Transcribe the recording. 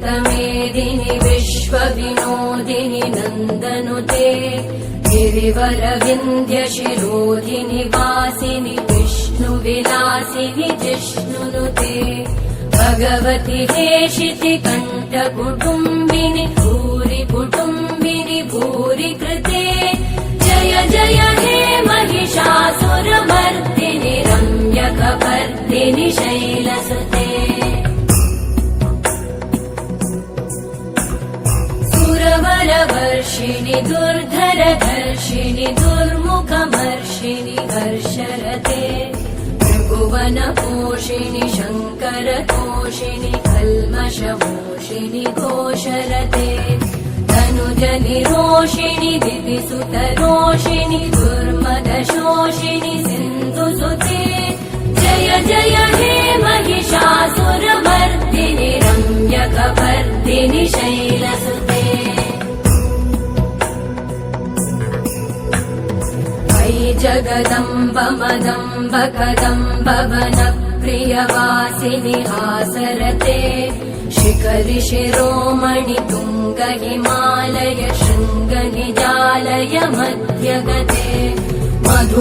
अमृतमेदिनि विश्वविनोदिनि नन्दनुते गिरिवरविन्ध्यशिरोधिनि वासिनि विष्णुविलासिनि जिष्णुनुते भगवति हेशिति कण्ठकुटुम्बिनि भूरि कुटुम्बिनि भूरि कृते जय जय हे महिषासुरमर्दिनि रम्यकपर्दिनि शैलसुते सुरवरवर्षिणि दुर्धरधर्षिणि दुर्मुखमर्षिणि हर्षरते त्रिभुवनपोषिणि शङ्करतोषिणि कल्मषमोषिणि घोषरते तनुजनिरोषिणि दिविसुतरोषिणि दुर्मदशोषिणि सिन्धुसुते जय जय हे महिषासुरमर्दिनि रम्यकपर्दिनि शैलसुते जगदम्ब मदम्ब कदम्ब वनप्रियवासिनि हासरते शिखरि शिरोमणि तुङ्ग हिमालय शृङ्ग निजालय मध्यगते मधु